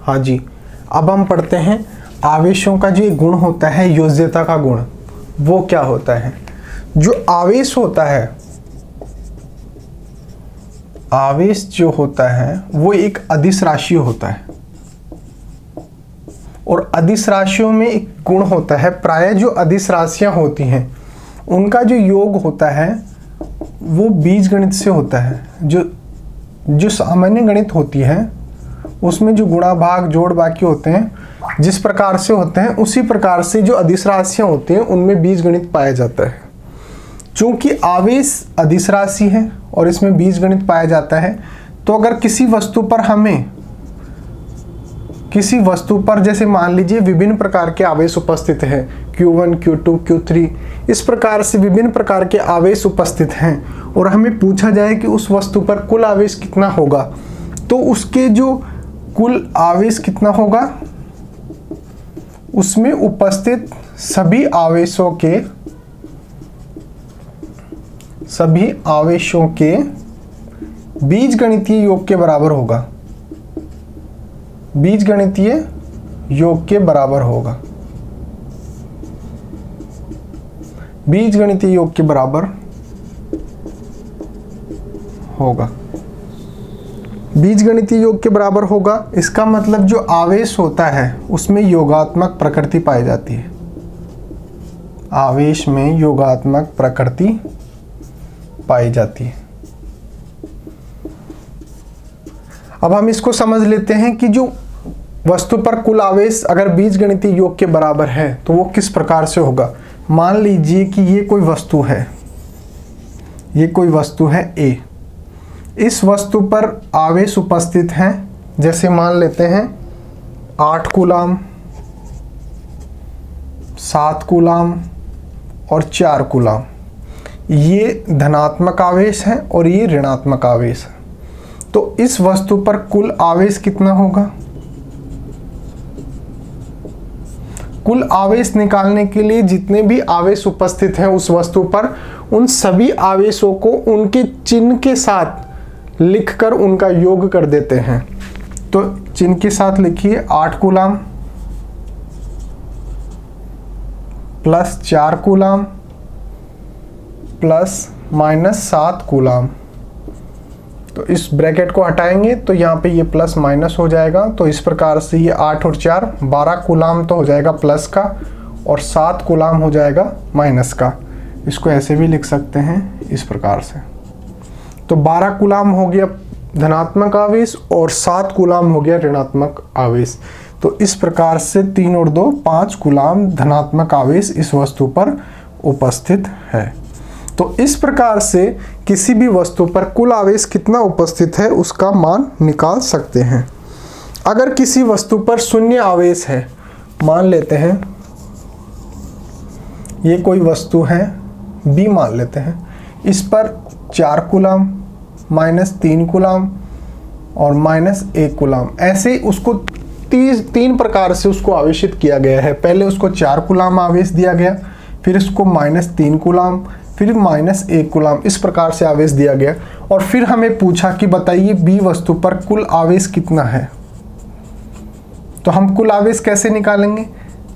हाँ जी। अब हम पढ़ते हैं आवेशों का जो एक गुण होता है योज्यता का गुण, वो क्या होता है। जो आवेश होता है, आवेश जो होता है वो एक अदिश राशि होता है, और अदिश राशियों में एक गुण होता है, प्रायः जो अदिश राशियां होती हैं उनका जो योग होता है वो बीजगणित से होता है। जो सामान्य गणित होती है उसमें जो गुणा भाग जोड़ बाकी होते हैं जिस प्रकार से होते हैं, उसी प्रकार से जो अदिश राशियां होती हैं उनमें बीजगणित पाया जाता है। चूंकि आवेश अदिश राशि है और इसमें बीजगणित पाया जाता है, तो अगर किसी वस्तु पर जैसे मान लीजिए विभिन्न प्रकार के आवेश उपस्थित हैं, Q1, Q2, Q3, इस प्रकार से विभिन्न प्रकार के आवेश उपस्थित हैं, और हमें पूछा जाए कि उस वस्तु पर कुल आवेश कितना होगा, तो उसके जो कुल आवेश कितना होगा, उसमें उपस्थित सभी आवेशों के बीजगणितीय योग के बराबर होगा। बीजगणितीय योग के बराबर होगा। बीजगणितीय योग के बराबर होगा। बीजगणितीय योग के बराबर होगा, इसका मतलब जो आवेश होता है उसमें योगात्मक प्रकृति पाई जाती है। आवेश में योगात्मक प्रकृति पाई जाती है। अब हम इसको समझ लेते हैं कि जो वस्तु पर कुल आवेश अगर बीजगणितीय योग के बराबर है तो वो किस प्रकार से होगा। मान लीजिए कि ये कोई वस्तु है A। इस वस्तु पर आवेश उपस्थित हैं, जैसे मान लेते हैं 8 कूलाम, 7 कूलाम और 4 कूलाम। ये धनात्मक आवेश है और ये ऋणात्मक आवेश है। तो इस वस्तु पर कुल आवेश कितना होगा। कुल आवेश निकालने के लिए जितने भी आवेश उपस्थित हैं उस वस्तु पर, उन सभी आवेशों को उनके चिन्ह के साथ लिखकर उनका योग कर देते हैं। तो चिन्ह के साथ लिखिए 8 coulomb plus 4 coulomb plus minus 7 coulomb. तो इस ब्रैकेट को हटाएंगे तो यहाँ पे ये प्लस माइनस हो जाएगा। तो इस प्रकार से ये 8 और 4 12 कूलाम तो हो जाएगा प्लस का, और 7 कूलाम हो जाएगा माइनस का। इसको ऐसे भी लिख सकते हैं इस प्रकार से। तो 12 कूलाम हो गया धनात्मक आवेश और 7 कूलाम हो गया ऋणात्मक आवेश। तो इस प्रकार से 3 और 2 5 कूलाम धनात्मक आवेश इस वस्तु पर उपस्थित है। तो इस प्रकार से किसी भी वस्तु पर कुल आवेश कितना उपस्थित है उसका मान निकाल सकते हैं। अगर किसी वस्तु पर शून्य आवेश है, मान लेते हैं ये कोई वस्तु है B मान लेते हैं, इस पर 4 कूलाम माइनस 3 कूलाम और माइनस 1 कूलाम, ऐसे उसको 3 प्रकार से उसको आवेशित किया गया है। पहले उसको 4 कूलाम आवेश दिया गया, फिर इसको माइनस 3 कूलाम, फिर माइनस 1 कूलाम, इस प्रकार से आवेश दिया गया। और फिर हमें पूछा कि बताइए B वस्तु पर कुल आवेश कितना है। तो हम कुल आवेश कैसे निकालेंगे।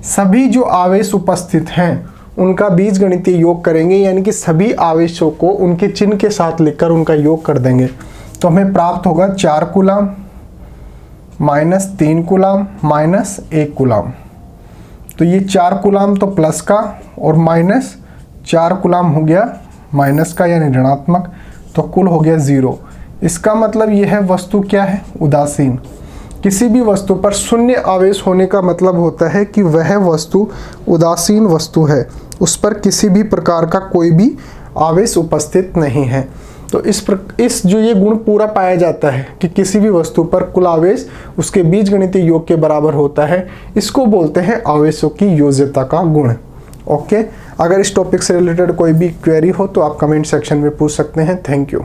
सभी जो आवेश उपस्थित हैं उनका बीजगणितीय योग करेंगे, यानी कि सभी आवेशों को उनके चिन्ह के साथ लिखकर उनका योग कर देंगे। तो हमें प्राप्त होगा 4 coulomb minus 3 coulomb minus 1 coulomb. तो ये 4 कूलाम तो प्लस का और माइनस 4 कूलाम हो गया माइनस का, यानी ऋणात्मक। तो कुल हो गया 0। इसका मतलब यह है वस्तु क्या है, उदासीन। किसी भी वस्तु पर शून्य आवेश होने का मतलब होता है कि वह वस्तु उदासीन वस्तु है, उस पर किसी भी प्रकार का कोई भी आवेश उपस्थित नहीं है। तो इस जो ये गुण पूरा पाया जाता है कि किसी भी वस्तु पर कुल आवेश उसके बीजगणितीय योग के बराबर होता है, इसको बोलते हैं आवेशों की योज्यता का गुण। ओके, अगर इस टॉपिक से रिलेटेड कोई भी क्वेरी हो तो आप कमेंट सेक्शन में पूछ सकते हैं। Thank you.